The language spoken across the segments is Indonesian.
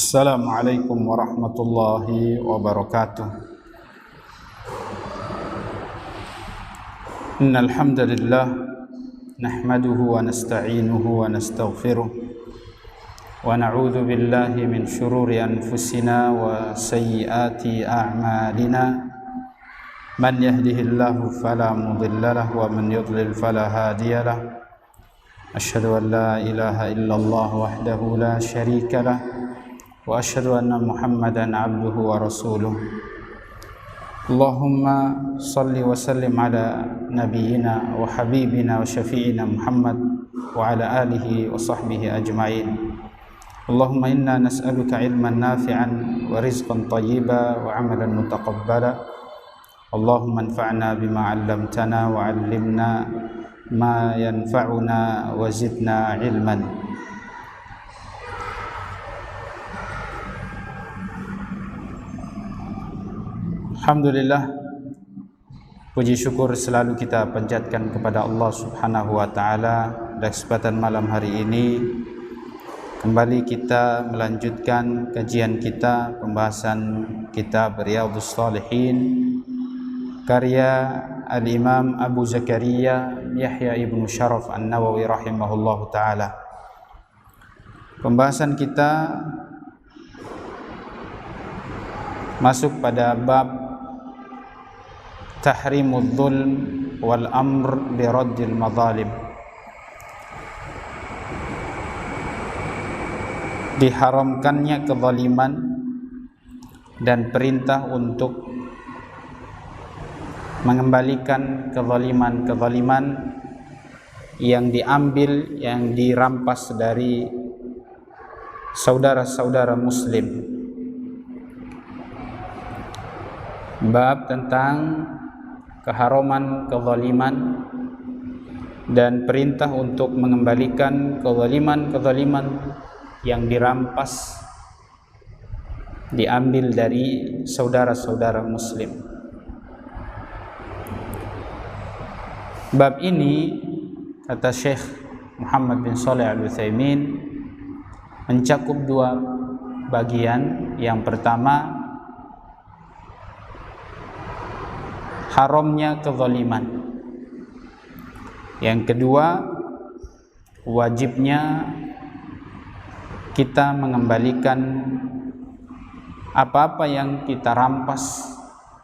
Assalamualaikum warahmatullahi wabarakatuh. Innal hamdalillah nahmaduhu wa nasta'inuhu wa nastaghfiruh wa na'udzu billahi min shururi anfusina wa sayyiati a'malina. Man yahdihillahu fala mudilla lahu wa man yudlil fala hadiya lahu. Asyhadu an la ilaha illallah wahdahu la syarika lah wa asyhadu anna Muhammadan abduhu wa rasuluh. Allahumma salli wa sallim ala nabiyyina wa habibina wa syafi'ina Muhammad wa ala alihi wa sahbihi ajma'in. Allahumma inna nas'aluka ilman nafi'an wa rizqan tayyiba wa amalan mutaqabbala. Allahumma anfa'na bima 'allamtana wa 'allimna ma yanfa'una wa zidna ilman. Alhamdulillah, puji syukur selalu kita panjatkan kepada Allah Subhanahu wa taala. Pada kesempatan malam hari ini kembali kita melanjutkan kajian kita, pembahasan kitab Riyadhus Shalihin karya Al-Imam Abu Zakaria Yahya ibnu Sharaf An-Nawawi rahimahullahu taala. Pembahasan kita masuk pada bab tahrimudz zulm wal amr bi raddil madzalim. Diharamkannya kezaliman dan perintah untuk mengembalikan kezaliman-kezaliman yang diambil, yang dirampas dari saudara-saudara muslim. Bab tentang keharaman kezaliman dan perintah untuk mengembalikan kezaliman-kezaliman yang dirampas, diambil dari saudara-saudara muslim. Bab ini, kata Syekh Muhammad bin Shalih Al-Utsaimin, mencakup dua bagian. Yang pertama, haramnya kezaliman. Yang kedua, wajibnya kita mengembalikan apa-apa yang kita rampas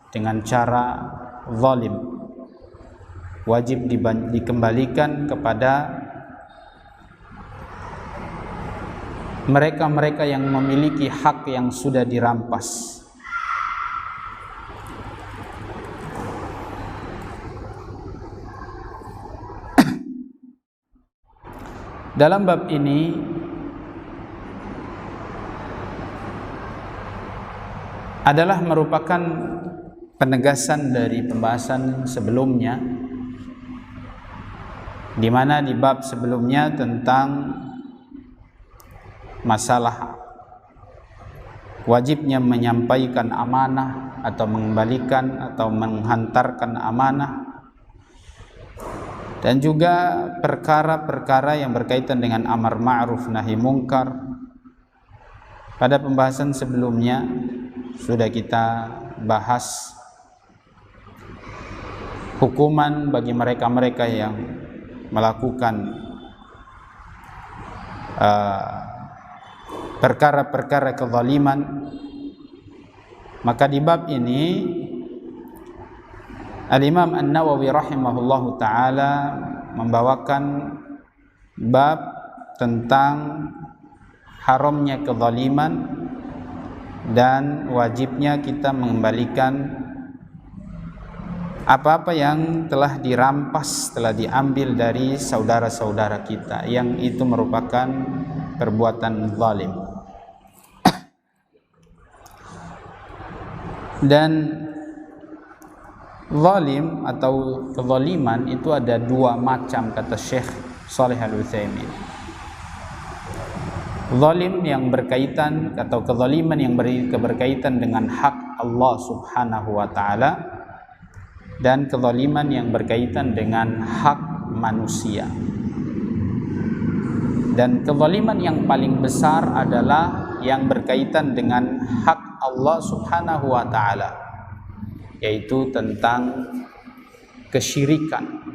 dengan cara zalim. Wajib dikembalikan kepada mereka-mereka yang memiliki hak yang sudah dirampas. Dalam bab ini adalah merupakan penegasan dari pembahasan sebelumnya, di mana di bab sebelumnya tentang masalah wajibnya menyampaikan amanah atau mengembalikan atau menghantarkan amanah, dan juga perkara-perkara yang berkaitan dengan amar ma'ruf nahi mungkar. Pada pembahasan sebelumnya sudah kita bahas hukuman bagi mereka-mereka yang melakukan perkara-perkara kezaliman. Maka di bab ini Al-Imam An-Nawawi rahimahullahu ta'ala membawakan bab tentang haramnya kezaliman dan wajibnya kita mengembalikan apa-apa yang telah dirampas, telah diambil dari saudara-saudara kita, yang itu merupakan perbuatan zalim. Dan zalim atau kezaliman itu ada dua macam, kata Syekh Shalih Al-Utsaimin. Zalim yang berkaitan atau kezaliman yang berkaitan dengan hak Allah Subhanahu wa taala, dan kezaliman yang berkaitan dengan hak manusia. Dan kezaliman yang paling besar adalah yang berkaitan dengan hak Allah Subhanahu wa taala, yaitu tentang kesyirikan.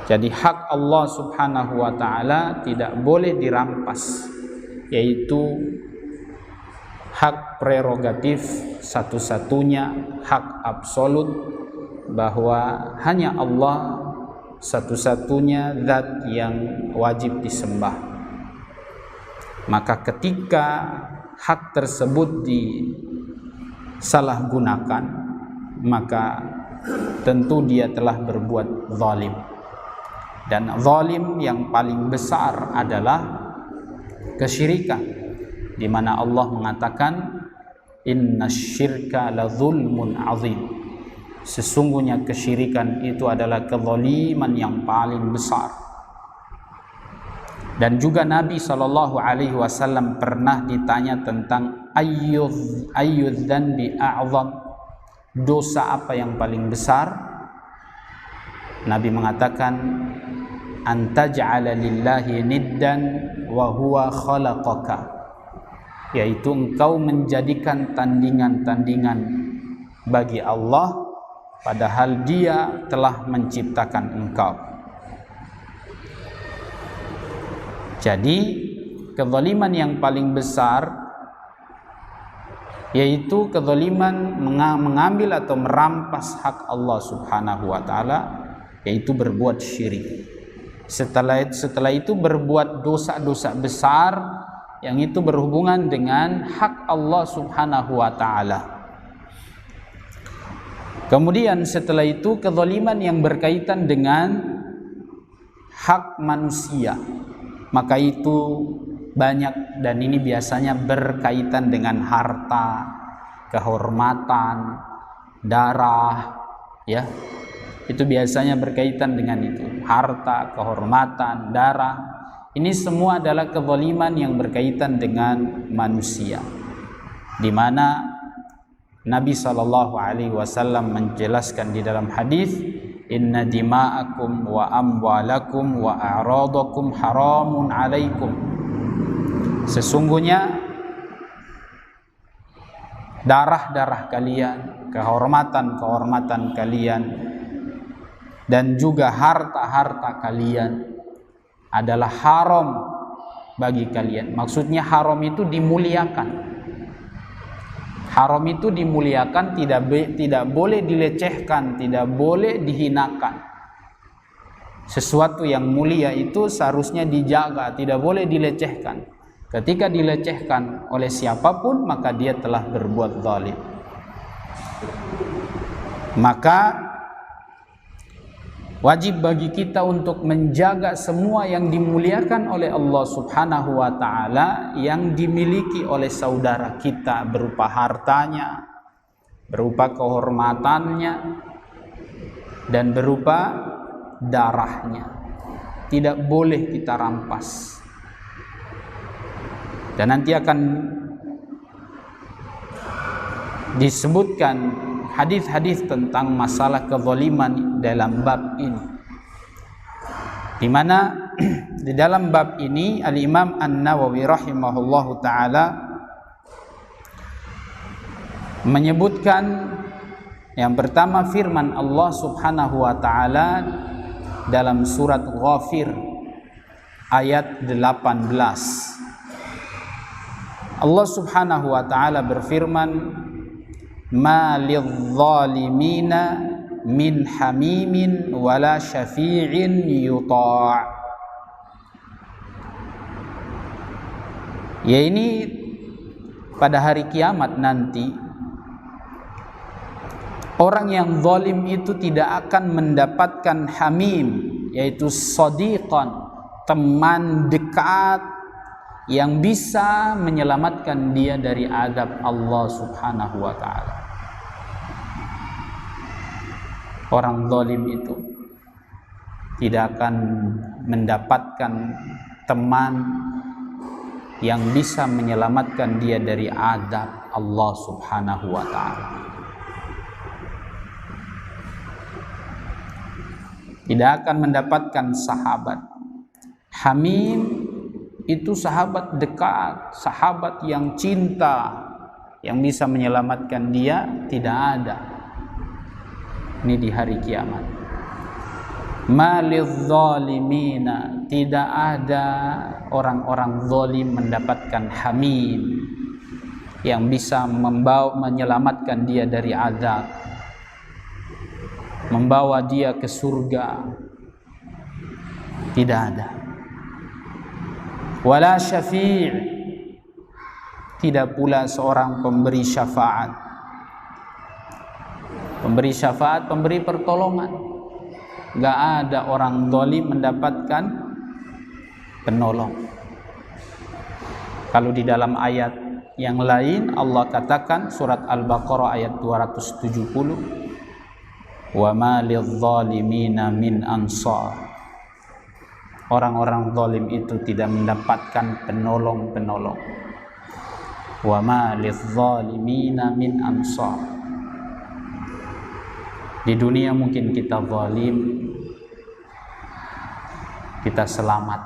Jadi hak Allah Subhanahu wa taala tidak boleh dirampas, yaitu hak prerogatif satu-satunya, hak absolut, bahwa hanya Allah satu-satunya zat yang wajib disembah. Maka ketika hak tersebut disalahgunakan, maka tentu dia telah berbuat zalim. Dan zalim yang paling besar adalah kesyirikan, di mana Allah mengatakan innasyirka la zulmun azim. Sesungguhnya kesyirikan itu adalah kezaliman yang paling besar. Dan juga Nabi SAW pernah ditanya tentang ayyudz dzanbi a'zam, dosa apa yang paling besar? Nabi mengatakan antaj'ala lillahi niddan wa huwa khalaqaka, yaitu engkau menjadikan tandingan-tandingan bagi Allah padahal Dia telah menciptakan engkau. Jadi kezaliman yang paling besar yaitu kezaliman mengambil atau merampas hak Allah Subhanahu wa taala, yaitu berbuat syirik. Setelah itu berbuat dosa-dosa besar yang itu berhubungan dengan hak Allah Subhanahu wa taala. Kemudian setelah itu kezaliman yang berkaitan dengan hak manusia, maka itu banyak, dan ini biasanya berkaitan dengan harta, kehormatan, darah, ya. Itu biasanya berkaitan dengan itu, harta, kehormatan, darah. Ini semua adalah kezaliman yang berkaitan dengan manusia, di mana Nabi SAW menjelaskan di dalam hadis, inna dima'akum wa amwalakum wa a'radakum haramun alaikum. Sesungguhnya darah-darah kalian, kehormatan-kehormatan kalian, dan juga harta-harta kalian adalah haram bagi kalian. Maksudnya haram itu dimuliakan. Haram itu dimuliakan, tidak boleh dilecehkan, tidak boleh dihinakan. Sesuatu yang mulia itu seharusnya dijaga, tidak boleh dilecehkan. Ketika dilecehkan oleh siapapun, maka dia telah berbuat zalim. Maka wajib bagi kita untuk menjaga semua yang dimuliakan oleh Allah Subhanahu wa taala yang dimiliki oleh saudara kita, berupa hartanya, berupa kehormatannya, dan berupa darahnya. Tidak boleh kita rampas. Dan nanti akan disebutkan hadis-hadis tentang masalah kezaliman dalam bab ini, di mana di dalam bab ini Al-Imam An-Nawawi rahimahullahu taala menyebutkan yang pertama firman Allah Subhanahu wa taala dalam surat Ghafir ayat 18. Allah Subhanahu wa taala berfirman, ma lidh-dhalimina min hamimin wala syafi'in yuta'. Ya, ini pada hari kiamat nanti orang yang zalim itu tidak akan mendapatkan hamim, yaitu shadiqan, teman dekat yang bisa menyelamatkan dia dari azab Allah Subhanahu wa taala. Orang zalim itu tidak akan mendapatkan teman yang bisa menyelamatkan dia dari azab Allah Subhanahu wa taala. Tidak akan mendapatkan sahabat. Hamim itu sahabat dekat, sahabat yang cinta, yang bisa menyelamatkan dia tidak ada. Ini di hari kiamat. Malidh zalimina, tidak ada orang-orang zalim mendapatkan hamim yang bisa menyelamatkan dia dari azab, membawa dia ke surga. Tidak ada. Wala syafi', tidak pula seorang pemberi syafaat. Pemberi syafaat, pemberi pertolongan. Gak ada orang zalim mendapatkan penolong. Kalau di dalam ayat yang lain Allah katakan, surat Al-Baqarah ayat 270, wa ma lidh-dhalimina min ansar. Orang-orang zalim itu tidak mendapatkan penolong-penolong. Wa ma lidh-dhalimina min ansar. Di dunia mungkin kita zalim, kita selamat,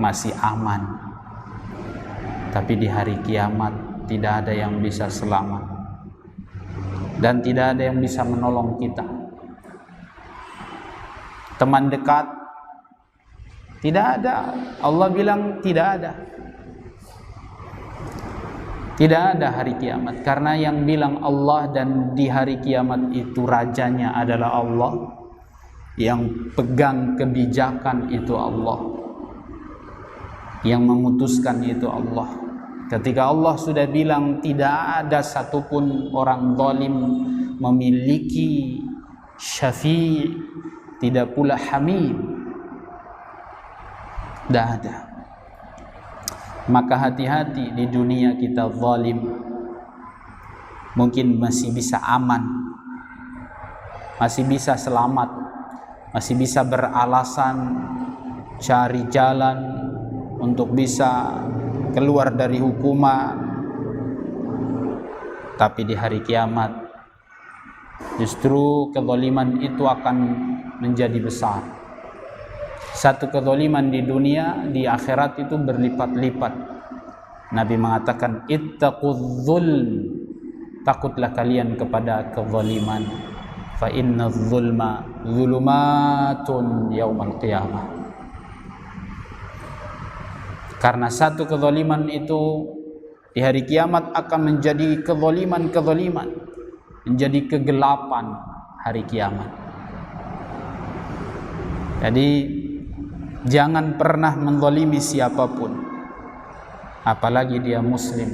masih aman. Tapi di hari kiamat tidak ada yang bisa selamat, dan tidak ada yang bisa menolong kita. Teman dekat tidak ada. Allah bilang tidak ada. Tidak ada hari kiamat, karena yang bilang Allah dan di hari kiamat itu rajanya adalah Allah, yang pegang kebijakan itu Allah, yang memutuskan itu Allah. Ketika Allah sudah bilang tidak ada satupun orang zalim memiliki syafi', tidak pula hamim, tidak ada. Maka hati-hati, di dunia kita zalim, mungkin masih bisa aman, masih bisa selamat, masih bisa beralasan cari jalan untuk bisa keluar dari hukuman. Tapi di hari kiamat justru kezaliman itu akan menjadi besar. Satu kezaliman di dunia, di akhirat itu berlipat-lipat. Nabi mengatakan, ittaqudz zulm, takutlah kalian kepada kezaliman. Fa innadz zulma zulumatun yaumal qiyamah. Karena satu kezaliman itu di hari kiamat akan menjadi kezaliman-kezaliman, menjadi kegelapan hari kiamat. Jadi jangan pernah menzalimi siapapun, apalagi dia muslim.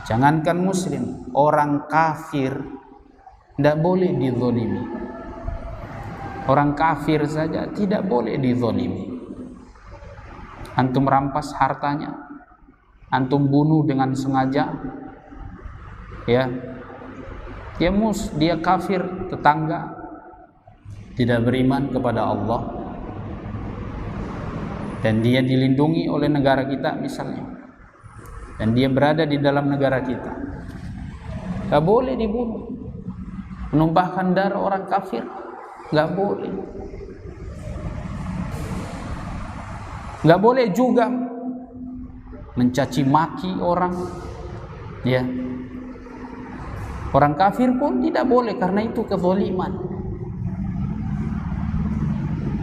Jangankan muslim, orang kafir tidak boleh dizalimi. Orang kafir saja tidak boleh dizalimi. Antum rampas hartanya, antum bunuh dengan sengaja, ya, dia kafir, tetangga, tidak beriman kepada Allah, dan dia dilindungi oleh negara kita misalnya, dan dia berada di dalam negara kita, gak boleh dibunuh. Menumpahkan darah orang kafir gak boleh. Gak boleh juga mencaci maki orang, ya. Orang kafir pun tidak boleh, karena itu kezaliman.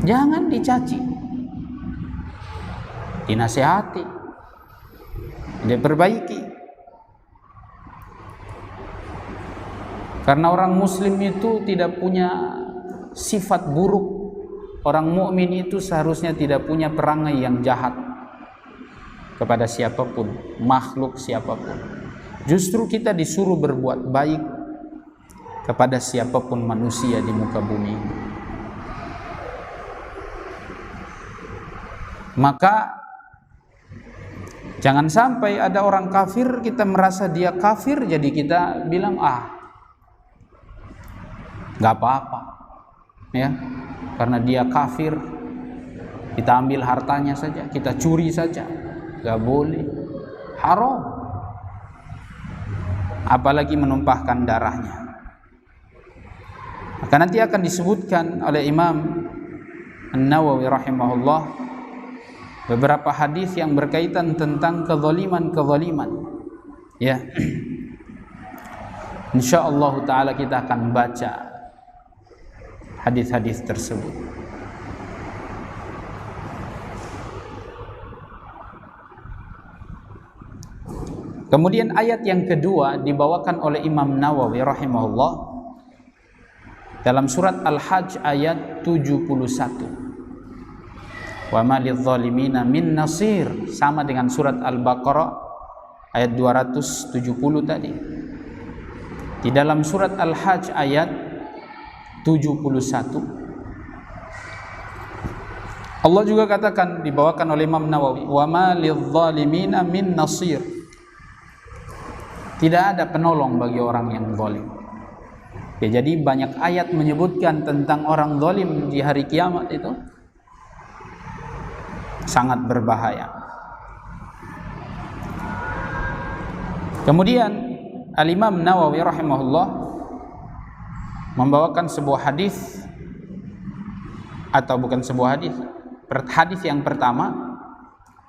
Jangan dicaci, dinasihati, diperbaiki. Karena orang muslim itu tidak punya sifat buruk. Orang mukmin itu seharusnya tidak punya perangai yang jahat kepada siapapun, makhluk siapapun. Justru kita disuruh berbuat baik kepada siapapun manusia di muka bumi. Maka jangan sampai ada orang kafir, kita merasa dia kafir, jadi kita bilang gak apa-apa, ya, karena dia kafir kita ambil hartanya saja, kita curi saja, gak boleh, haram. Apalagi menumpahkan darahnya. Maka nanti akan disebutkan oleh Imam An-Nawawi rahimahullah beberapa hadis yang berkaitan tentang kezaliman. Ya. Insyaallah taala kita akan baca hadis-hadis tersebut. Kemudian ayat yang kedua dibawakan oleh Imam Nawawi rahimahullah dalam surat Al-Hajj ayat 71. Wa ma lidh-dhalimina min nasir, sama dengan surat Al-Baqarah ayat 270 tadi. Di dalam surat Al-Hajj ayat 71 Allah juga katakan, dibawakan oleh Imam Nawawi, wa ma lidh-dhalimina min nasir. Tidak ada penolong bagi orang yang zalim. Ya, jadi banyak ayat menyebutkan tentang orang zalim di hari kiamat itu sangat berbahaya. Kemudian Al-Imam Nawawi rahimahullah membawakan sebuah hadis, atau bukan sebuah hadis, hadis yang pertama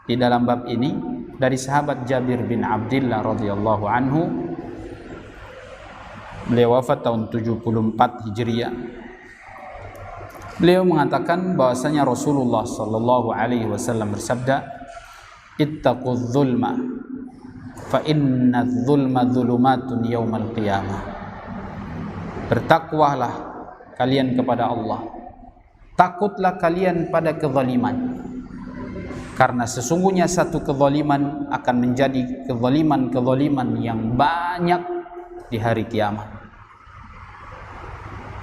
di dalam bab ini dari sahabat Jabir bin Abdullah radhiyallahu anhu. Beliau wafat tahun 74 Hijriah. Beliau mengatakan bahwasanya Rasulullah sallallahu alaihi wasallam bersabda, "Ittaqudz zulma fa innadz zulma dzulumatun yaumal qiyamah." Bertakwalah kalian kepada Allah. Takutlah kalian pada kezaliman. Karena sesungguhnya satu kezaliman akan menjadi kezaliman yang banyak di hari kiamat.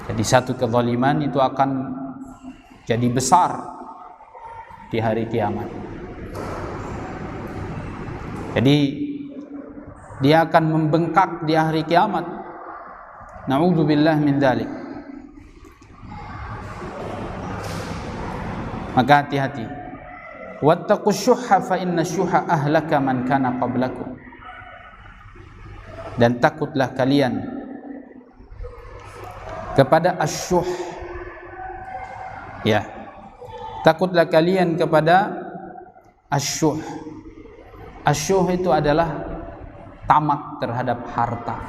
Jadi satu kezaliman itu akan jadi besar di hari kiamat. Jadi dia akan membengkak di hari kiamat. Na'udzubillah min dzalik. Maka hati-hati. Wattaqus syuhha fa inna syuhha ahlaka man kana qablakum. Dan takutlah kalian kepada asyuh. Ya. Takutlah kalian kepada asyuh. Asyuh itu adalah tamak terhadap harta.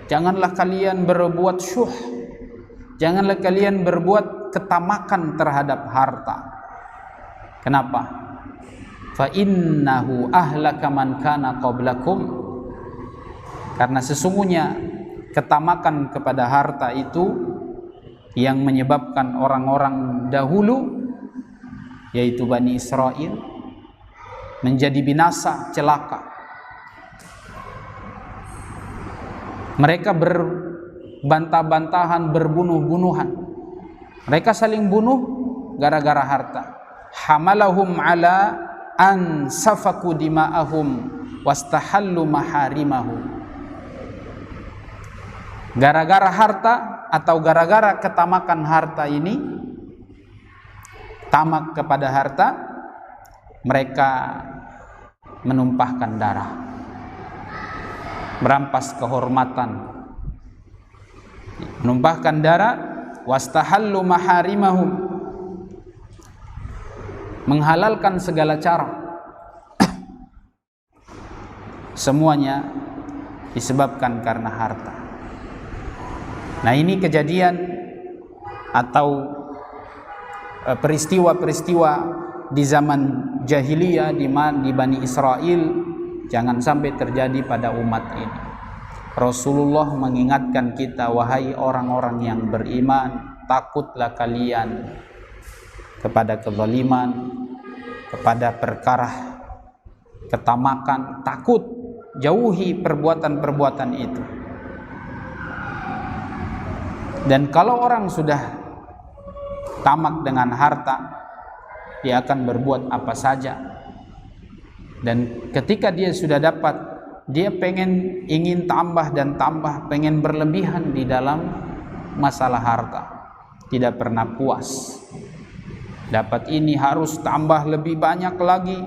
Janganlah kalian berbuat syuh. Janganlah kalian berbuat ketamakan terhadap harta. Kenapa? Fa innahu ahlaka man kana qablakum. Karena sesungguhnya ketamakan kepada harta itu yang menyebabkan orang-orang dahulu, yaitu Bani Israel, menjadi binasa, celaka. Mereka berbantah-bantahan, berbunuh-bunuhan. Mereka saling bunuh gara-gara harta. Hamalahum ala an safaku dima'ahum wastahallu maharimahum. Gara-gara harta atau gara-gara ketamakan harta ini, tamak kepada harta, mereka menumpahkan darah, merampas kehormatan, menumpahkan darah, wastahallu maharimahum, menghalalkan segala cara. Semuanya disebabkan karena harta. Nah, ini kejadian atau peristiwa-peristiwa di zaman jahiliyah di Bani Israel jangan sampai terjadi pada umat ini. Rasulullah mengingatkan kita, wahai orang-orang yang beriman, takutlah kalian kepada kezaliman, kepada perkara ketamakan. Takut, jauhi perbuatan-perbuatan itu. Dan kalau orang sudah tamak dengan harta, dia akan berbuat apa saja. Dan ketika dia sudah dapat, dia ingin tambah dan tambah, pengen berlebihan di dalam masalah harta, tidak pernah puas. Dapat ini harus tambah lebih banyak lagi,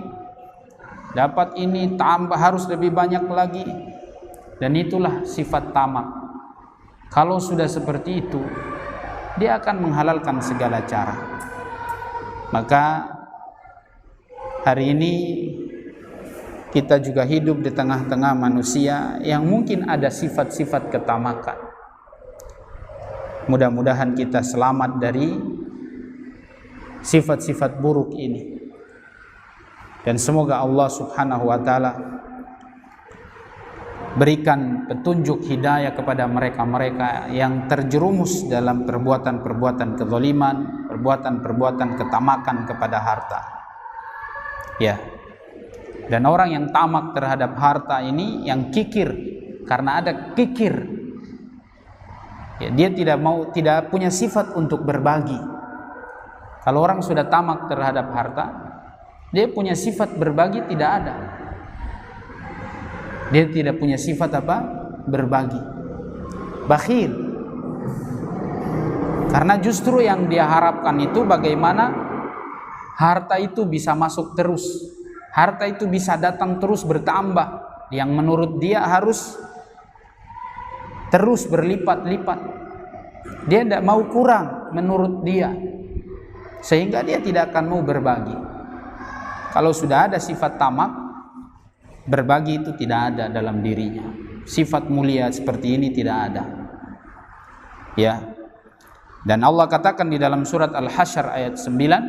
dapat ini tambah harus lebih banyak lagi. Dan itulah sifat tamak. Kalau sudah seperti itu, dia akan menghalalkan segala cara. Maka hari ini kita juga hidup di tengah-tengah manusia yang mungkin ada sifat-sifat ketamakan. Mudah-mudahan kita selamat dari sifat-sifat buruk ini. Dan semoga Allah Subhanahu wa taala berikan petunjuk hidayah kepada mereka-mereka yang terjerumus dalam perbuatan-perbuatan kezaliman, perbuatan-perbuatan ketamakan kepada harta. Ya. Dan orang yang tamak terhadap harta ini yang kikir, karena ada kikir. Ya, dia tidak punya sifat untuk berbagi. Kalau orang sudah tamak terhadap harta, dia punya sifat berbagi tidak ada. Dia tidak punya sifat apa? Berbagi. Bakhil. Karena justru yang dia harapkan itu bagaimana harta itu bisa masuk terus. Harta itu bisa datang terus bertambah. Yang menurut dia harus terus berlipat-lipat. Dia tidak mau kurang menurut dia. Sehingga dia tidak akan mau berbagi. Kalau sudah ada sifat tamak, berbagi itu tidak ada dalam dirinya. Sifat mulia seperti ini tidak ada. Ya. Dan Allah katakan di dalam surat Al-Hasyr ayat 9,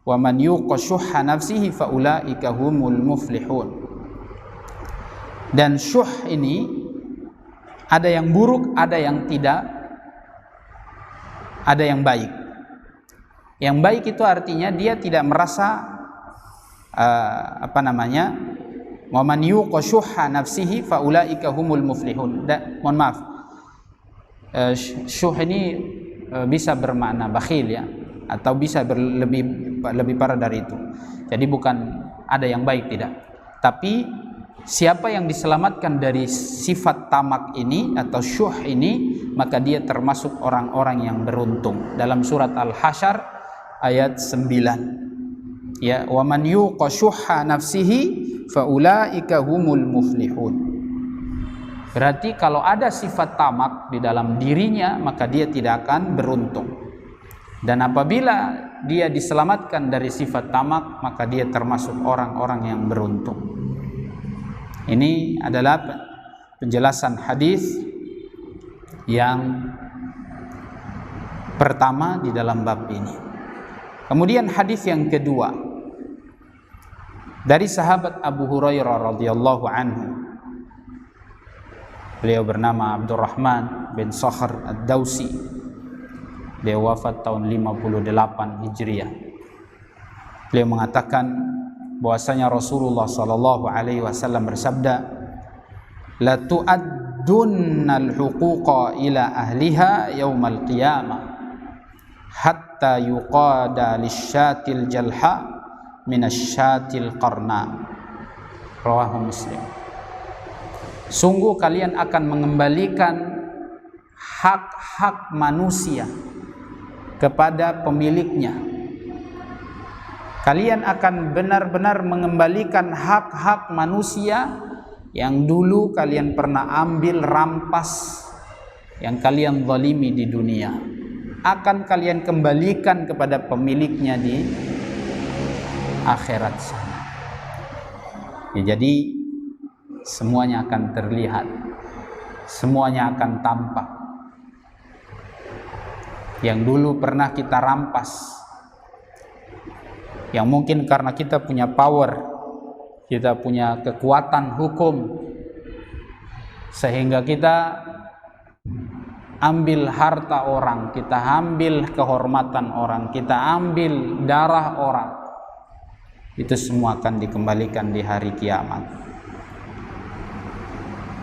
"Wa man yuqa syuhha nafsihi fa ulaika humul muflihun." Dan syuh ini ada yang buruk, ada yang tidak, ada yang baik. Yang baik itu artinya dia tidak merasa wa man yuqa syuhha nafsihi fa ulaika humul muflihun. Mohon maaf. Syuh ini bisa bermakna bakhil ya, atau bisa lebih parah dari itu. Jadi bukan ada yang baik, tidak. Tapi siapa yang diselamatkan dari sifat tamak ini atau syuh ini, maka dia termasuk orang-orang yang beruntung. Dalam surat Al-Hasyr ayat 9. Ya, wa man yuqa syuhha nafsihi faulaika humul muflihun. Berarti kalau ada sifat tamak di dalam dirinya, maka dia tidak akan beruntung. Dan apabila dia diselamatkan dari sifat tamak, maka dia termasuk orang-orang yang beruntung. Ini adalah penjelasan hadis yang pertama di dalam bab ini. Kemudian hadis yang kedua dari sahabat Abu Hurairah radhiyallahu anhu. Beliau bernama Abdurrahman bin Sakhr ad-Dawsi. Dia wafat tahun 58 Hijriah. Beliau mengatakan bahwasanya Rasulullah sallallahu alaihi wasallam bersabda, "La tu'addunnal huquqa ila ahliha yaumal qiyamah hatta yuqada lisyatil jalha minasyatil qarna." Rawahu Muslim. Sungguh kalian akan mengembalikan hak-hak manusia kepada pemiliknya. Kalian akan benar-benar mengembalikan hak-hak manusia yang dulu kalian pernah ambil rampas, yang kalian zalimi di dunia. Akan kalian kembalikan kepada pemiliknya di akhirat sana. Ya, jadi semuanya akan terlihat, semuanya akan tampak. Yang dulu pernah kita rampas, yang mungkin karena kita punya power, kita punya kekuatan hukum, sehingga kita ambil harta orang, kita ambil kehormatan orang, kita ambil darah orang. Itu semua akan dikembalikan di hari kiamat.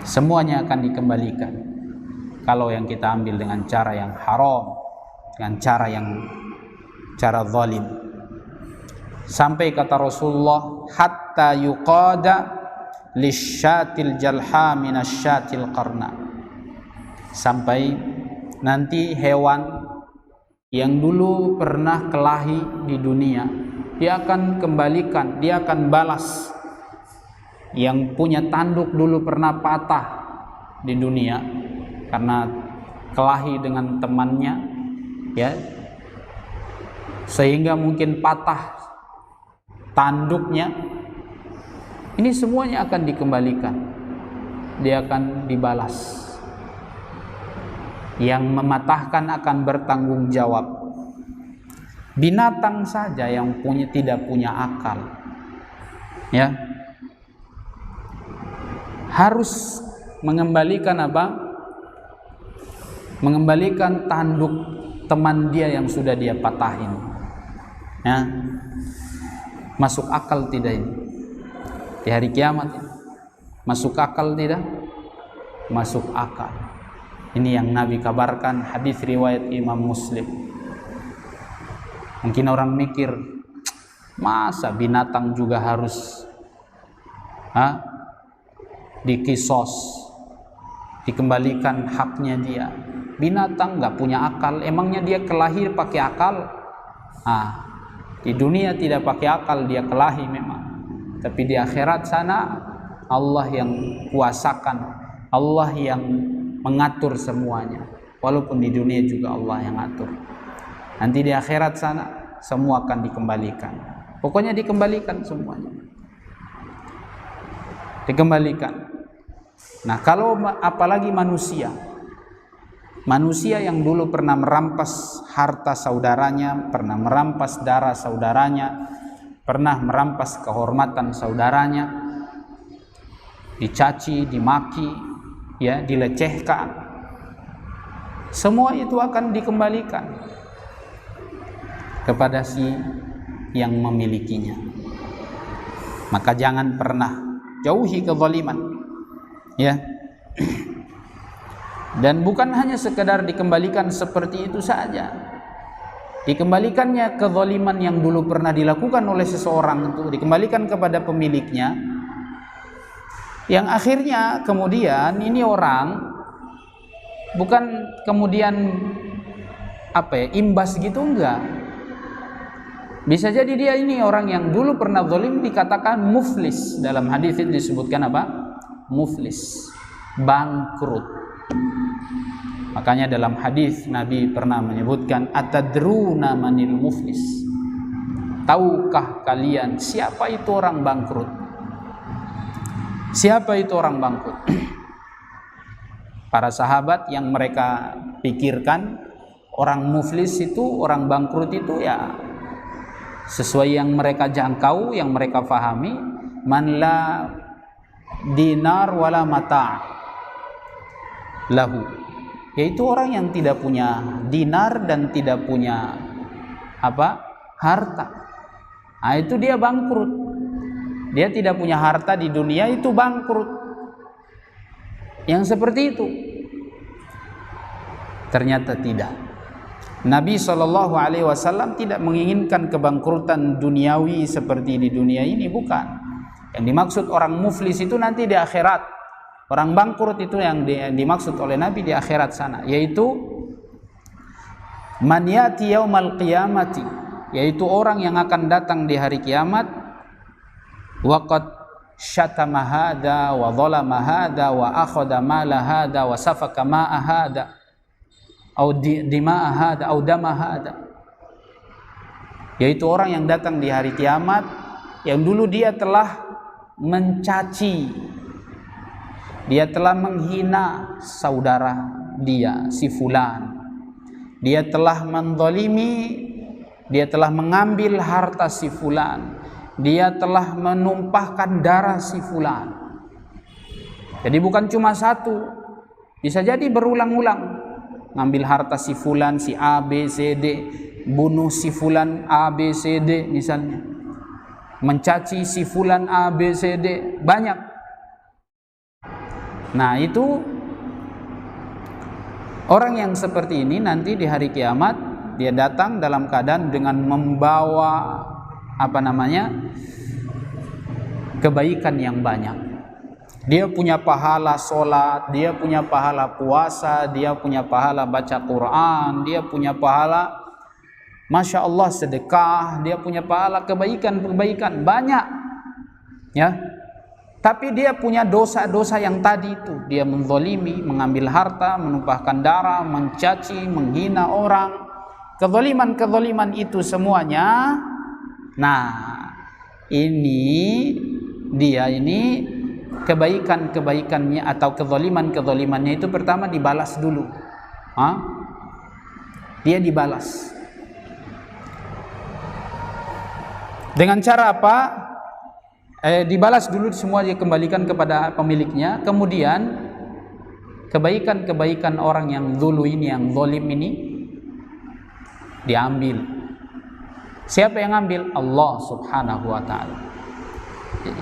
Semuanya akan dikembalikan. Kalau yang kita ambil dengan cara yang haram, dengan cara zalim. Sampai kata Rasulullah, hatta yuqada lisyatil jalha minasyatil qarna. Sampai nanti hewan yang dulu pernah kelahi di dunia, dia akan kembalikan, dia akan balas. Yang punya tanduk dulu pernah patah di dunia karena kelahi dengan temannya, ya, sehingga mungkin patah tanduknya, ini semuanya akan dikembalikan, dia akan dibalas. Yang mematahkan akan bertanggung jawab. Binatang saja yang tidak punya akal, ya, harus mengembalikan apa? Mengembalikan tanduk teman dia yang sudah dia patahin. Ya. Masuk akal tidak ini? Di hari kiamat ini. Masuk akal tidak? Masuk akal. Ini yang Nabi kabarkan, hadis riwayat Imam Muslim. Mungkin orang mikir, masa binatang juga harus dikisos, dikembalikan haknya dia. Binatang nggak punya akal, emangnya dia kelahir pakai akal? Di dunia tidak pakai akal, dia kelahi memang. Tapi di akhirat sana Allah yang kuasakan, Allah yang mengatur semuanya. Walaupun di dunia juga Allah yang atur. Nanti di akhirat sana semua akan dikembalikan. Pokoknya dikembalikan semuanya. Dikembalikan. Nah, kalau apalagi manusia. Manusia yang dulu pernah merampas harta saudaranya, pernah merampas darah saudaranya, pernah merampas kehormatan saudaranya, dicaci, dimaki, ya, dilecehkan. Semua itu akan dikembalikan kepada si yang memilikinya. Maka jangan pernah jauhi kezaliman, ya. Dan bukan hanya sekedar dikembalikan seperti itu saja. Dikembalikannya kezaliman yang dulu pernah dilakukan oleh seseorang itu dikembalikan kepada pemiliknya. Yang akhirnya kemudian ini orang bukan kemudian imbas gitu, enggak. Bisa jadi dia ini orang yang dulu pernah zalim dikatakan muflis. Dalam hadis itu disebutkan apa? Muflis, bangkrut. Makanya dalam hadis Nabi pernah menyebutkan, atadruna manil muflis? Tahukah kalian siapa itu orang bangkrut? Siapa itu orang bangkrut? Para sahabat yang mereka pikirkan orang muflis itu, orang bangkrut itu ya sesuai yang mereka jangkau, yang mereka fahami, man la dinar wala mata' lahu, yaitu orang yang tidak punya dinar dan tidak punya harta. Nah, itu dia bangkrut. Dia tidak punya harta di dunia, itu bangkrut. Yang seperti itu ternyata tidak. Nabi SAW tidak menginginkan kebangkrutan duniawi seperti di dunia ini, bukan. Yang dimaksud orang muflis itu nanti di akhirat. Orang bangkrut itu yang dimaksud oleh Nabi di akhirat sana, yaitu man yati yaumal qiyamati, yaitu orang yang akan datang di hari kiamat, waqad syatama hada wa zalama hada wa akhadha mala hada wa safaka ma'a hada au dima'a hada au dama hada, yaitu orang yang datang di hari kiamat yang dulu dia telah mencaci, dia telah menghina saudara dia si fulan, dia telah menzalimi, dia telah mengambil harta si fulan, dia telah menumpahkan darah si fulan. Jadi bukan cuma satu, bisa jadi berulang-ulang. Ngambil harta si fulan, si A, B, C, D, bunuh si fulan A, B, C, D misalnya, mencaci si fulan A, B, C, D, banyak. Nah, itu orang yang seperti ini nanti di hari kiamat dia datang dalam keadaan dengan membawa kebaikan yang banyak. Dia punya pahala sholat, dia punya pahala puasa, dia punya pahala baca Quran, dia punya pahala Masya Allah sedekah, dia punya pahala kebaikan banyak, ya. Tapi dia punya dosa-dosa yang tadi itu, dia menzalimi, mengambil harta, menumpahkan darah, mencaci, menghina orang, kezaliman itu semuanya, nah ini dia ini kebaikannya atau kezalimannya itu pertama dibalas dulu. Dia dibalas dengan cara apa? Dibalas dulu semua, dia kembalikan kepada pemiliknya. Kemudian kebaikan orang yang dulu ini, yang zalim ini, diambil. Siapa yang ambil? Allah Subhanahu wa ta'ala.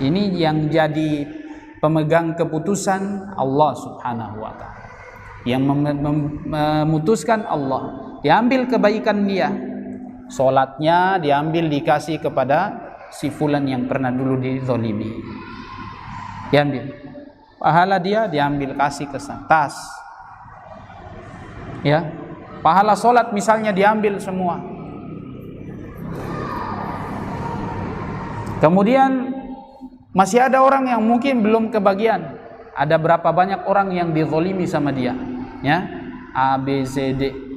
Ini yang jadi pemegang keputusan, Allah Subhanahu wa ta'ala. Yang memutuskan Allah. Diambil kebaikan dia, sholatnya diambil dikasih kepada si fulan yang pernah dulu dizalimi. Diambil pahala dia, diambil kasih ke tas. Ya, pahala sholat misalnya diambil semua. Kemudian masih ada orang yang mungkin belum kebagian. Ada berapa banyak orang yang dizalimi sama dia, ya, A, B, C, D.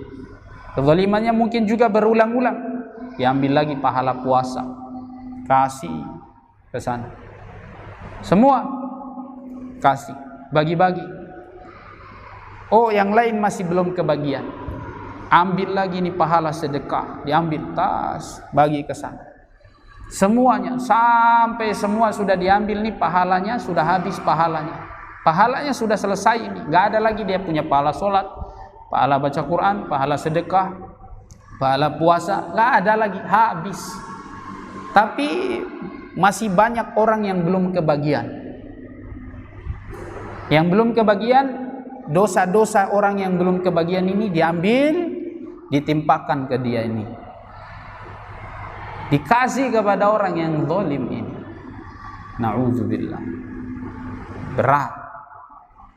Kezalimannya mungkin juga berulang-ulang. Diambil lagi pahala puasa, kasih ke sana. Semua kasih, bagi-bagi. Oh, yang lain masih belum kebagian. Ambil lagi nih pahala sedekah, diambil tas, bagi ke sana. Semuanya, sampai semua sudah diambil nih pahalanya, sudah habis pahalanya. Pahalanya sudah selesai ini, nggak ada lagi dia punya pahala sholat, pahala baca Quran, pahala sedekah, pahala puasa, nggak ada lagi, habis. Tapi masih banyak orang yang belum kebagian. Yang belum kebagian, dosa-dosa orang yang belum kebagian ini diambil, ditimpakan ke dia ini, dikasih kepada orang yang zalim ini. Na'udzubillah. Berat.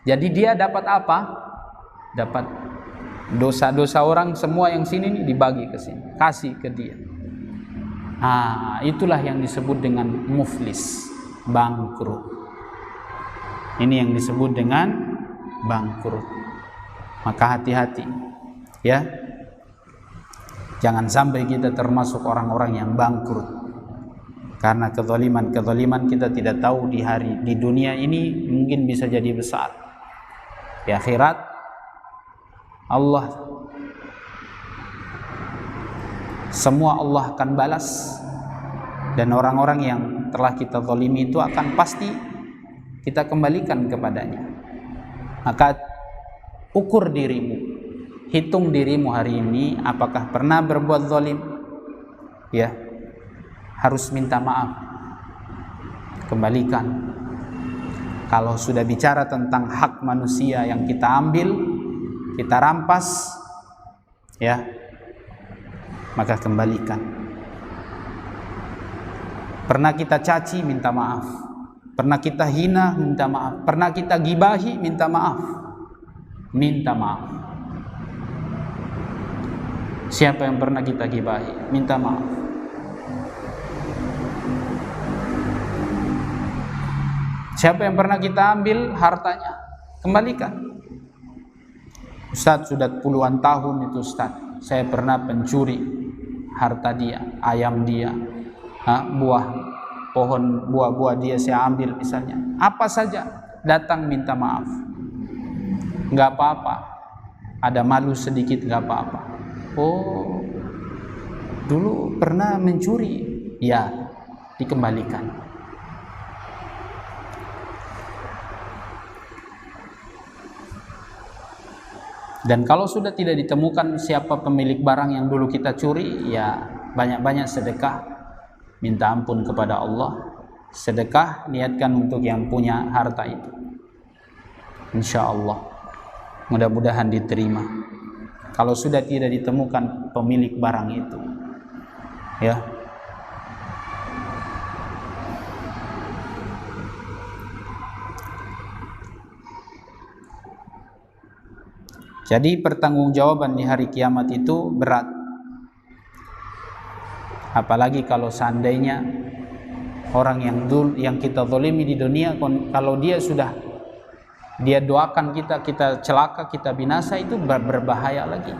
Jadi dia dapat apa? Dapat dosa-dosa orang semua yang sini nih dibagi ke sini, kasih ke dia. Itulah yang disebut dengan muflis, bangkrut. Ini yang disebut dengan bangkrut. Maka hati-hati, ya. Jangan sampai kita termasuk orang-orang yang bangkrut. Karena kezaliman kita tidak tahu di dunia ini mungkin bisa jadi besar. Di akhirat Allah, semua Allah akan balas, dan orang-orang yang telah kita zalimi itu akan pasti kita kembalikan kepadanya. Maka ukur dirimu, hitung dirimu hari ini, apakah pernah berbuat zalim? Ya, harus minta maaf, kembalikan. Kalau sudah bicara tentang hak manusia yang kita ambil, kita rampas, ya, maka kembalikan. Pernah kita caci, minta maaf. Pernah kita hina, minta maaf. Pernah kita gibahi, minta maaf. Minta maaf. Siapa yang pernah kita gibahi, minta maaf. Siapa yang pernah kita ambil hartanya, kembalikan. Ustaz, sudah puluhan tahun itu Ustaz, saya pernah pencuri harta dia, ayam dia, buah dia saya ambil misalnya. Apa saja, datang minta maaf. Enggak apa-apa. Ada malu sedikit, enggak apa-apa. Oh, dulu pernah mencuri. Ya, dikembalikan. Dan kalau sudah tidak ditemukan siapa pemilik barang yang dulu kita curi, ya banyak-banyak sedekah, minta ampun kepada Allah. Sedekah niatkan untuk yang punya harta itu. Insya Allah mudah-mudahan diterima. Kalau sudah tidak ditemukan pemilik barang itu, ya. Jadi pertanggungjawaban di hari kiamat itu berat. Apalagi kalau seandainya orang yang kita zalimi di dunia, kalau dia doakan kita celaka, kita binasa, itu berbahaya lagi.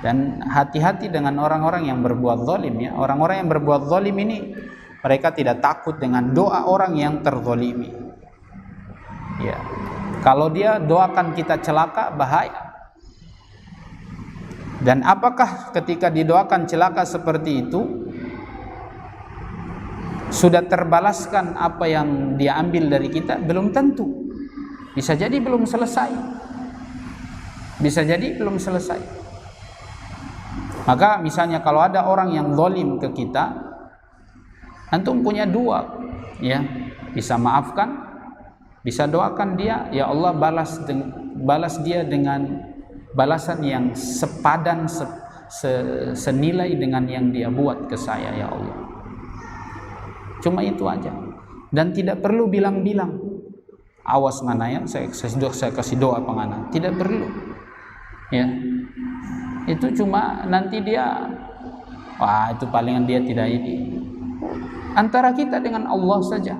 Dan hati-hati dengan orang-orang yang berbuat zalim ya. Orang-orang yang berbuat zalim ini mereka tidak takut dengan doa orang yang terzalimi. Ya. Kalau dia doakan kita celaka, bahaya. Dan apakah ketika didoakan celaka seperti itu sudah terbalaskan apa yang dia ambil dari kita? Belum tentu. Bisa jadi belum selesai. Bisa jadi belum selesai. Maka misalnya kalau ada orang yang zalim ke kita, antum punya dua, ya, bisa maafkan, bisa doakan dia, ya Allah balas dia dengan balasan yang sepadan, senilai dengan yang dia buat ke saya, ya Allah. Cuma itu aja. Dan tidak perlu bilang-bilang, awas mana ya, saya kasih doa pengana. Tidak perlu. Ya. Itu cuma nanti dia, wah itu palingan dia tidak ini. Antara kita dengan Allah saja.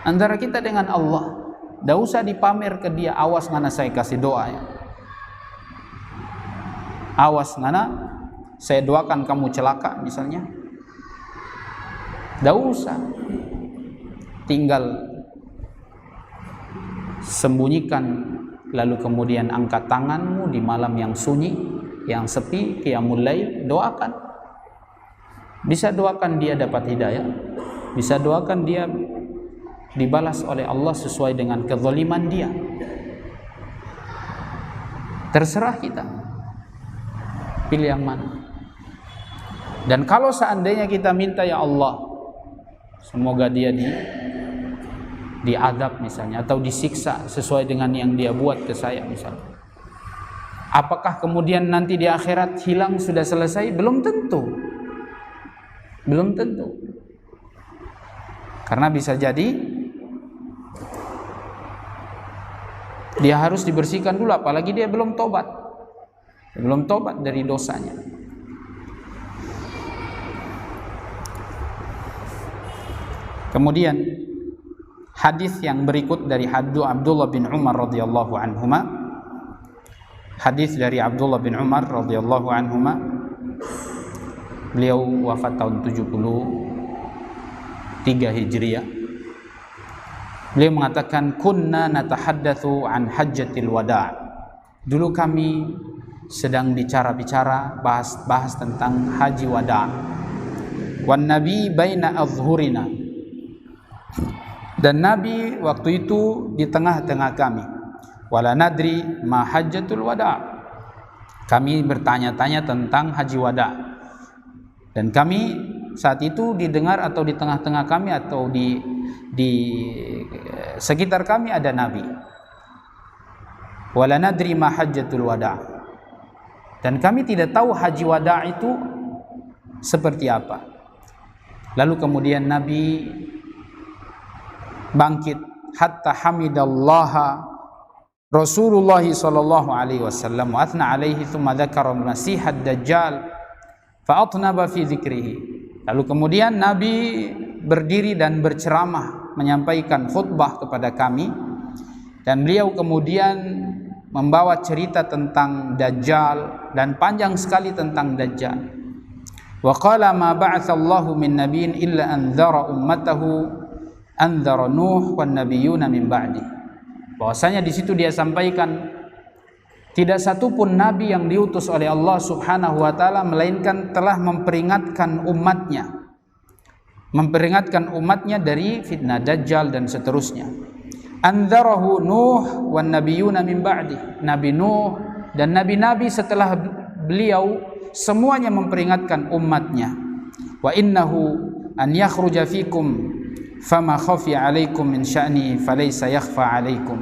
Antara kita dengan Allah. Tidak usah dipamer ke dia, awas ngana saya kasih doa ya. Awas ngana saya doakan kamu celaka misalnya. Tidak usah. Tinggal sembunyikan, lalu kemudian angkat tanganmu di malam yang sunyi, yang sepi, qiyamul lail, doakan. Bisa doakan dia dapat hidayah, bisa doakan dia dibalas oleh Allah sesuai dengan kezaliman dia. Terserah kita pilih yang mana. Dan kalau seandainya kita minta, ya Allah semoga dia diadab misalnya, atau disiksa sesuai dengan yang dia buat ke saya misalnya, apakah kemudian nanti di akhirat hilang sudah selesai? Belum tentu. Belum tentu. Karena bisa jadi dia harus dibersihkan dulu, apalagi dia belum tobat. Belum tobat dari dosanya. Kemudian hadis yang berikut dari Abdullah bin Umar radhiyallahu anhuma. Hadis dari Abdullah bin Umar radhiyallahu anhuma. Beliau wafat tahun 73 Hijriah. Beliau mengatakan, kunna natahaddatsu an hajjatil wada'. Dulu kami sedang bicara-bicara, bahas tentang haji wada'. Wan nabi baina azhurina. Dan Nabi waktu itu di tengah-tengah kami. Wala nadri ma hajjatul wada'. Kami bertanya-tanya tentang haji wada'. Dan kami saat itu didengar, atau di tengah-tengah kami, atau di sekitar kami ada Nabi. Wala nadri ma hajjatul wada'. Dan kami tidak tahu haji wada' itu seperti apa. Lalu kemudian Nabi bangkit, hatta hamidallaha Rasulullah sallallahu alaihi wasallam wa athna alaihi thumma dzakara al-masih ad-dajjal fa atnaba fi dzikrihi. Lalu kemudian Nabi berdiri dan berceramah, menyampaikan khutbah kepada kami, dan beliau kemudian membawa cerita tentang Dajjal, dan panjang sekali tentang Dajjal. Wa qala ma ba'atsallahu min nabiyyin illa anzara ummatahu anzara Nuh wan nabiyuna min ba'di. Bahwasanya di situ dia sampaikan, tidak satupun nabi yang diutus oleh Allah Subhanahu wa taala melainkan telah memperingatkan umatnya dari fitnah Dajjal dan seterusnya. Anzarahu Nuh wan nabiyuna min ba'di. Nabi Nuh dan nabi-nabi setelah beliau semuanya memperingatkan umatnya. Wa innahu an yakhruja fikum fama khafi alaikum min sya'ni falaysa yakhfa alaikum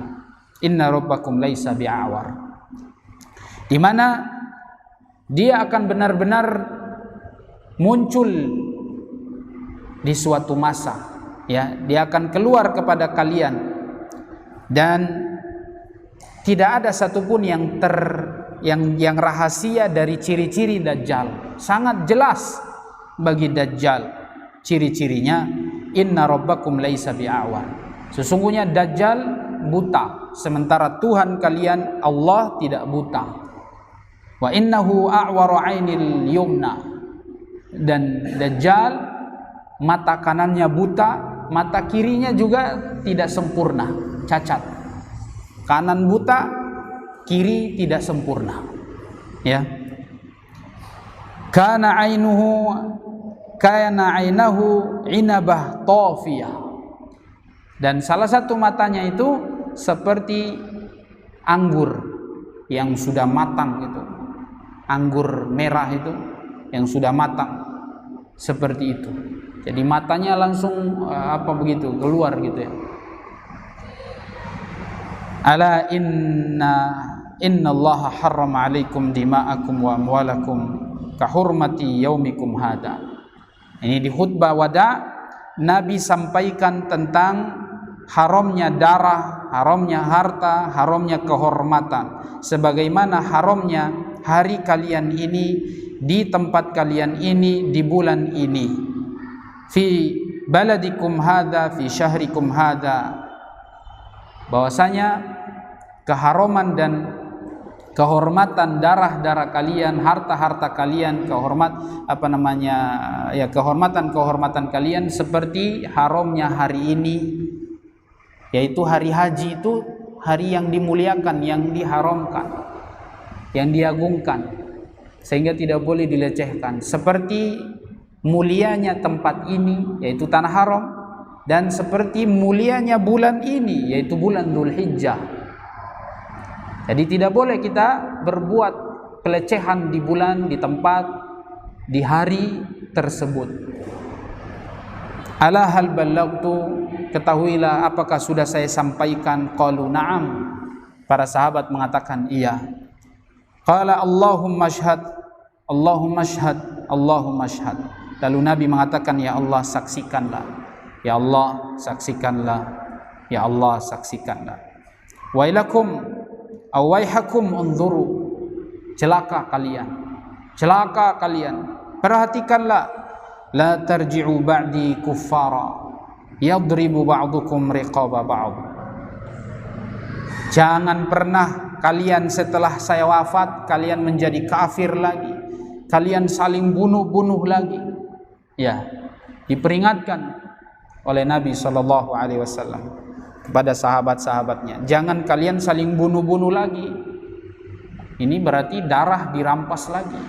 inna rabbakum laysa bi'awar. Di mana dia akan benar-benar muncul di suatu masa, ya, dia akan keluar kepada kalian, dan tidak ada satupun yang rahasia dari ciri-ciri Dajjal. Sangat jelas bagi Dajjal ciri-cirinya. Inna rabbakum laisa bi'awar. Sesungguhnya Dajjal buta, sementara Tuhan kalian Allah tidak buta. Wa innahu a'waru 'ainil yumna, dan Dajjal mata kanannya buta, mata kirinya juga tidak sempurna, cacat. Kanan buta, kiri tidak sempurna. Ya. Kana 'ainahu inabah tafiyah. Dan salah satu matanya itu seperti anggur yang sudah matang itu. Anggur merah itu yang sudah matang, seperti itu. Jadi matanya langsung begitu keluar gitu ya. Ala inna Allah harrama alaikum dima'akum wa amwalakum ka hurmati yaumikum hada. Ini di khutbah wada Nabi sampaikan tentang haramnya darah, haramnya harta, haramnya kehormatan, sebagaimana haramnya hari kalian ini, di tempat kalian ini, di bulan ini, fi baladikum hadza, fi syahrikum hadza, bahwasanya keharaman dan kehormatan darah-darah kalian, harta-harta kalian, kehormatan kalian seperti haramnya hari ini, yaitu hari haji. Itu hari yang dimuliakan, yang diharamkan, yang diagungkan, sehingga tidak boleh dilecehkan. Seperti mulianya tempat ini, yaitu tanah haram, dan seperti mulianya bulan ini, yaitu bulan Dzulhijjah. Jadi tidak boleh kita berbuat pelecehan di bulan, di tempat, di hari tersebut. Ala hal ballagtu, ketahuilah apakah sudah saya sampaikan? Qalu na'am, para sahabat mengatakan iya. Qala Allahumma ashhad, Allahumma ashhad, Allahumma ashhad. Lalu Nabi mengatakan, ya Allah saksikanlah, ya Allah saksikanlah, ya Allah saksikanlah. Wailakum awaihakum unzuru, celaka kalian, celaka kalian, perhatikanlah, la tarji'u ba'di kuffara yadribu ba'dukum riqaba ba'd. Jangan pernah kalian setelah saya wafat kalian menjadi kafir lagi, kalian saling bunuh-bunuh lagi. Ya, diperingatkan oleh Nabi SAW kepada sahabat-sahabatnya, jangan kalian saling bunuh-bunuh lagi. Ini berarti darah dirampas lagi,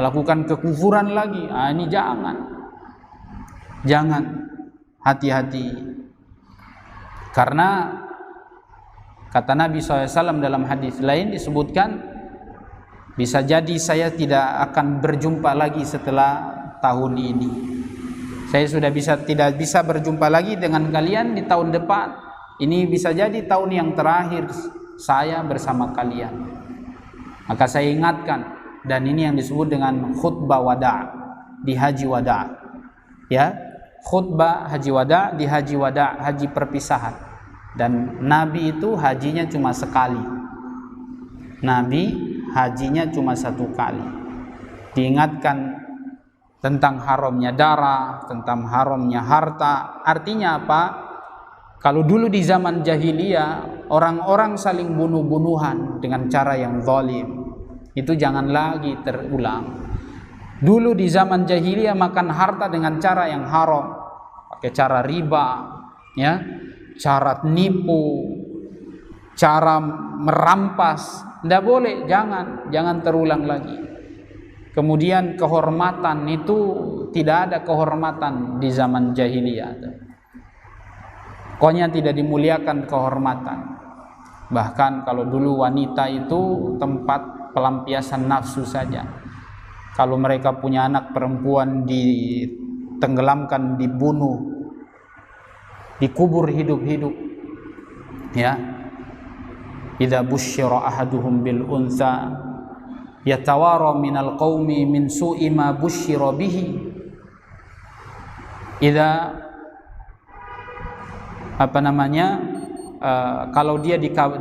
melakukan kekufuran lagi. Ini jangan, hati-hati. Karena kata Nabi SAW dalam hadis lain disebutkan, bisa jadi saya tidak akan berjumpa lagi setelah tahun ini. Saya sudah tidak bisa berjumpa lagi dengan kalian di tahun depan. Ini bisa jadi tahun yang terakhir saya bersama kalian. Maka saya ingatkan, dan ini yang disebut dengan khutbah wada' di haji wada'. Ya, khutbah haji wada' di haji wada', haji perpisahan. Dan Nabi itu hajinya cuma sekali. Nabi hajinya cuma satu kali. Diingatkan tentang haramnya darah, tentang haramnya harta. Artinya apa? Kalau dulu di zaman jahiliyah orang-orang saling bunuh-bunuhan dengan cara yang zalim, itu jangan lagi terulang. Dulu di zaman jahiliyah makan harta dengan cara yang haram, pakai cara riba, ya, cara nipu, cara merampas. Tidak boleh, jangan terulang lagi. Kemudian kehormatan itu tidak ada kehormatan di zaman jahiliyah. Pokoknya tidak dimuliakan kehormatan. Bahkan kalau dulu wanita itu tempat pelampiasan nafsu saja. Kalau mereka punya anak perempuan ditenggelamkan, dibunuh, dikubur hidup-hidup. Ya. Idza busyira ahaduhum bil untha yatawara minal qaumi min su'i ma busyira bihi. Kalau dia diberikan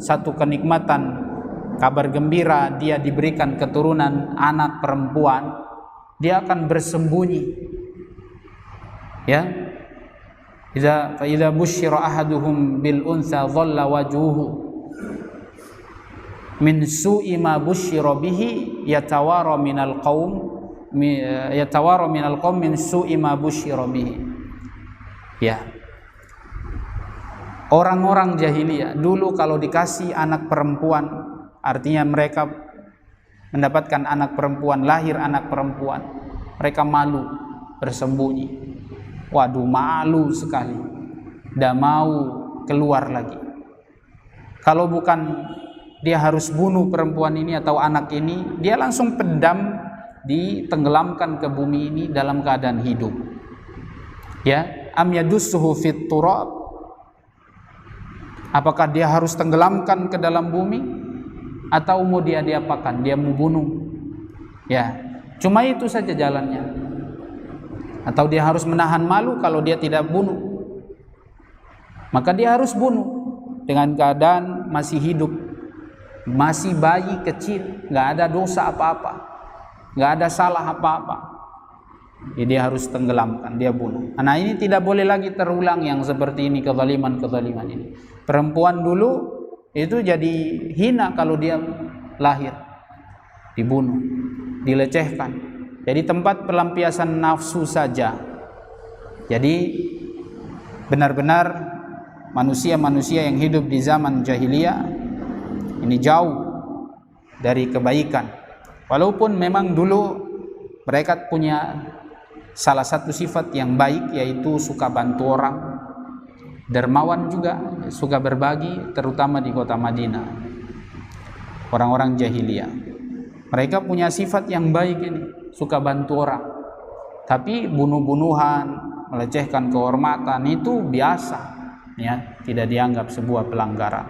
satu kenikmatan, kabar gembira, dia diberikan keturunan anak perempuan, dia akan bersembunyi. Ya, idza busyira ahaduhum bil untha dhalla wajhuhu min su'i ma busyira bihi yatawara minal qaum min su'i ma busyira bihi. Ya. Orang-orang jahiliyah dulu kalau dikasih anak perempuan, artinya mereka mendapatkan anak perempuan, lahir anak perempuan, mereka malu, bersembunyi. Waduh, malu sekali, tidak mau keluar lagi. Kalau bukan dia harus bunuh perempuan ini atau anak ini, dia langsung pendam, ditenggelamkan ke bumi ini dalam keadaan hidup. Ya, am yadussuhu fit turab. Apakah dia harus tenggelamkan ke dalam bumi atau mau dia diapakan? Dia mau bunuh. Ya, cuma itu saja jalannya. Atau dia harus menahan malu kalau dia tidak bunuh. Maka dia harus bunuh dengan keadaan masih hidup, masih bayi kecil, nggak ada dosa apa-apa, nggak ada salah apa-apa. Jadi dia harus tenggelamkan, dia bunuh. Nah, ini tidak boleh lagi terulang yang seperti ini, kezaliman ini. Perempuan dulu itu jadi hina kalau dia lahir, dibunuh, dilecehkan. Jadi tempat pelampiasan nafsu saja. Jadi benar-benar manusia-manusia yang hidup di zaman jahiliyah ini jauh dari kebaikan. Walaupun memang dulu mereka punya salah satu sifat yang baik, yaitu suka bantu orang, dermawan juga, suka berbagi, terutama di kota Madinah. Orang-orang jahiliyah mereka punya sifat yang baik ini, suka bantu orang. Tapi bunuh-bunuhan, melecehkan kehormatan itu biasa, ya, tidak dianggap sebuah pelanggaran.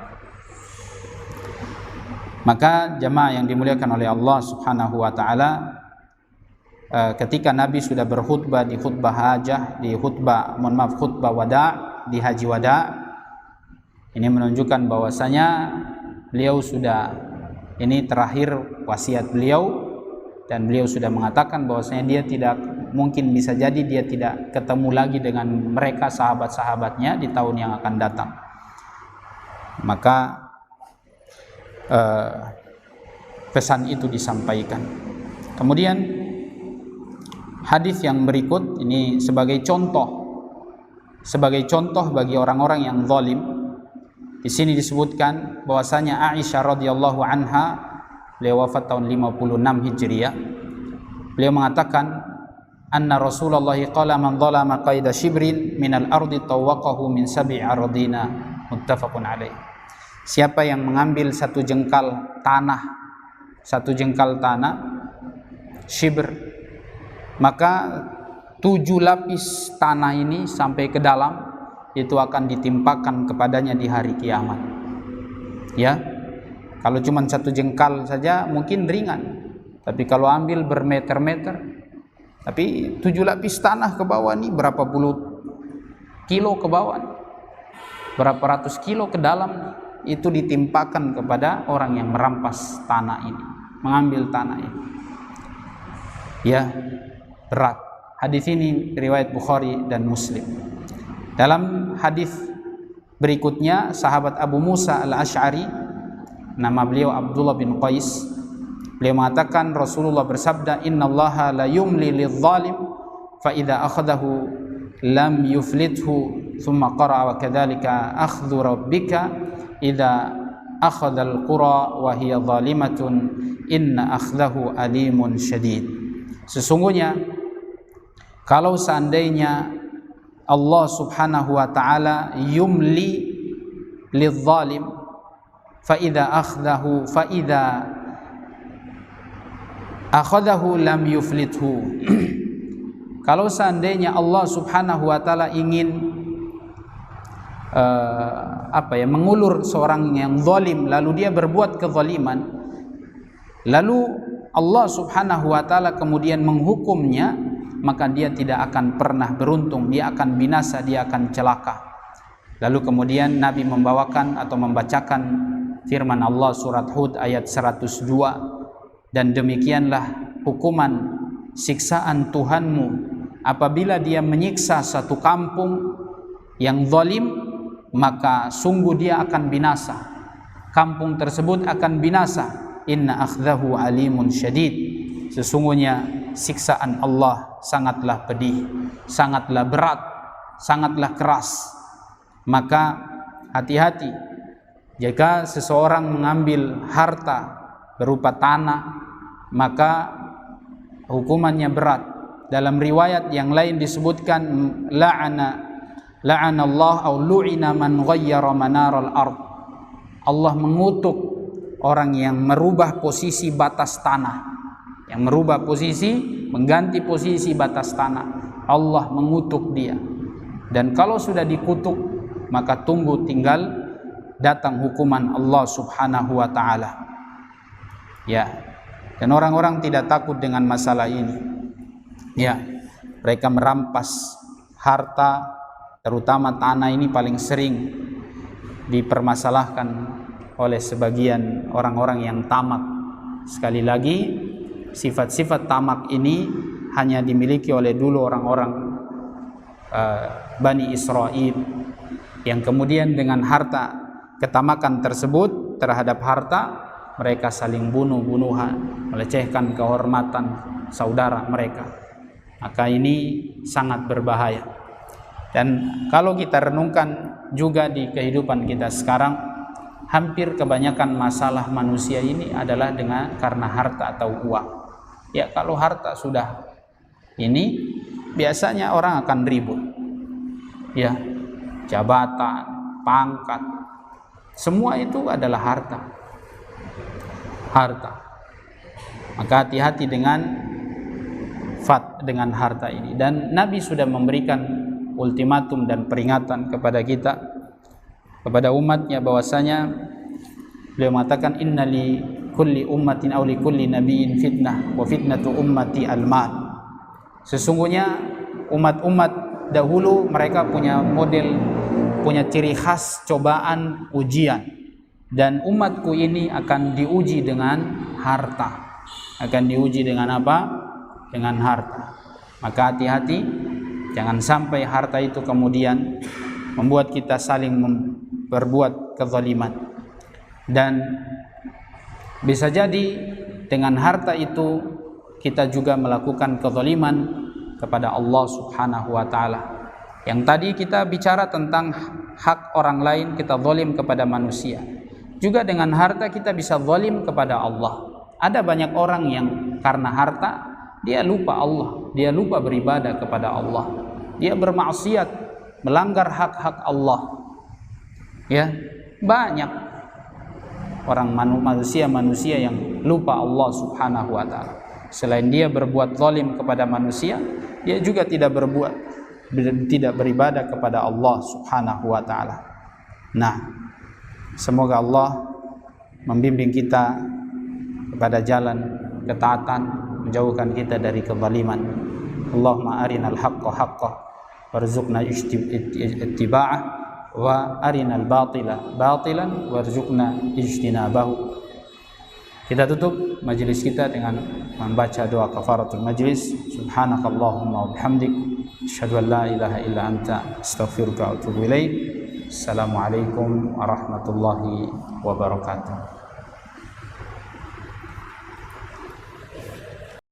Maka jemaah yang dimuliakan oleh Allah Subhanahu wa taala, ketika Nabi sudah berkhutbah di khutbah hajah, khutbah wada, di haji wada, ini menunjukkan bahwasanya beliau sudah, ini terakhir wasiat beliau, dan beliau sudah mengatakan bahwasanya dia tidak mungkin, bisa jadi dia tidak ketemu lagi dengan mereka sahabat-sahabatnya di tahun yang akan datang. Maka pesan itu disampaikan. Kemudian hadis yang berikut ini sebagai contoh bagi orang-orang yang zalim. Di sini disebutkan bahwasanya Aisyah radhiyallahu anha, beliau wafat tahun 56 Hijriah. Beliau mengatakan, anna Rasulullah qala man zalama qaida shibrin minal ardi tawaqahu min sab'i ardina, muttafaqun alaih. Siapa yang mengambil satu jengkal tanah shibr, maka 7 lapis tanah ini sampai ke dalam itu akan ditimpakan kepadanya di hari kiamat. Ya, kalau cuma 1 jengkal saja mungkin ringan, tapi kalau ambil bermeter-meter, tapi 7 lapis tanah ke bawah ini berapa puluh kilo ke bawah, berapa ratus kilo ke dalam, itu ditimpakan kepada orang yang merampas tanah ini, mengambil tanah ini. Ya, berat. Hadis ini riwayat Bukhari dan Muslim. Dalam hadis berikutnya, sahabat Abu Musa al-Ash'ari, nama beliau Abdullah bin Qais, beliau mengatakan Rasulullah bersabda, innallaha la yumli lidh-dhalim fa idza akhadahu lam yuflithu, thumma qara'a wa kadzalika akhdhu rabbika idza akhadhal qura wa hiya zalimatun inna akhdahu alimun syadid. Sesungguhnya kalau seandainya Allah Subhanahu wa taala yumli lidh-dhalim fa idza akhadahu lam yuflithu. Kalau seandainya Allah Subhanahu wa taala ingin mengulur seorang yang zalim, lalu dia berbuat kezaliman, lalu Allah Subhanahu wa taala kemudian menghukumnya, maka dia tidak akan pernah beruntung, dia akan binasa, dia akan celaka. Lalu kemudian Nabi membawakan atau membacakan firman Allah surat Hud ayat 102, dan demikianlah hukuman siksaan Tuhanmu apabila dia menyiksa satu kampung yang zalim, maka sungguh dia akan binasa. kampung tersebut akan binasa. Inna akhdahu alimun syadid. Sesungguhnya siksaan Allah sangatlah pedih, sangatlah berat, sangatlah keras. Maka hati-hati jika seseorang mengambil harta berupa tanah, maka hukumannya berat. Dalam riwayat yang lain disebutkan la'anallah au lu'ina man ghayyara manaral ard. Allah mengutuk orang yang merubah posisi batas tanah, yang merubah posisi, mengganti posisi batas tanah. Allah mengutuk dia. Dan kalau sudah dikutuk, maka tunggu tinggal datang hukuman Allah Subhanahu wa taala. Ya. Dan orang-orang tidak takut dengan masalah ini. Ya. Mereka merampas harta, terutama tanah ini paling sering dipermasalahkan oleh sebagian orang-orang yang tamak. Sekali lagi, sifat-sifat tamak ini hanya dimiliki oleh dulu orang-orang Bani Israel, yang kemudian dengan harta ketamakan tersebut terhadap harta, mereka saling bunuh-bunuhan, melecehkan kehormatan saudara mereka. Maka ini sangat berbahaya. Dan kalau kita renungkan juga di kehidupan kita sekarang, hampir kebanyakan masalah manusia ini adalah karena harta atau uang. Ya, kalau harta sudah ini, biasanya orang akan ribut. Ya, jabatan, pangkat, semua itu adalah harta. Harta. Maka hati-hati dengan harta ini. Dan Nabi sudah memberikan ultimatum dan peringatan kepada kita, kepada umatnya, bahwasanya beliau mengatakan inna li kulli ummatin aw li kulli nabiyyin fitnah wa fitnatu ummati al-mal. Sesungguhnya umat-umat dahulu mereka punya model, punya ciri khas cobaan, ujian, dan umatku ini akan diuji dengan harta. Akan diuji dengan apa? Dengan harta. Maka hati-hati, jangan sampai harta itu kemudian membuat kita saling berbuat kezaliman. Dan bisa jadi dengan harta itu kita juga melakukan kezaliman kepada Allah Subhanahu wa taala. Yang tadi kita bicara tentang hak orang lain, kita zalim kepada manusia. Juga dengan harta kita bisa zalim kepada Allah. Ada banyak orang yang karena harta dia lupa Allah, dia lupa beribadah kepada Allah. Dia bermaksiat, melanggar hak-hak Allah. Ya, banyak orang manusia yang lupa Allah Subhanahu wa taala. Selain dia berbuat zalim kepada manusia, dia juga tidak beribadah kepada Allah Subhanahu wa taala. Nah, semoga Allah membimbing kita kepada jalan ketaatan, menjauhkan kita dari kezaliman. Allahumma arinal haqqa haqqan warzuqna ittiba'ah wa arinal batila batilan warzuqna ijtinabahu. Kita tutup majelis kita dengan membaca doa kafaratul majlis. Subhanakallahumma wa bihamdik, asyhadu an la ilaha illa anta, astaghfiruka wa atubu ilaik. Assalamualaikum warahmatullahi wabarakatuh.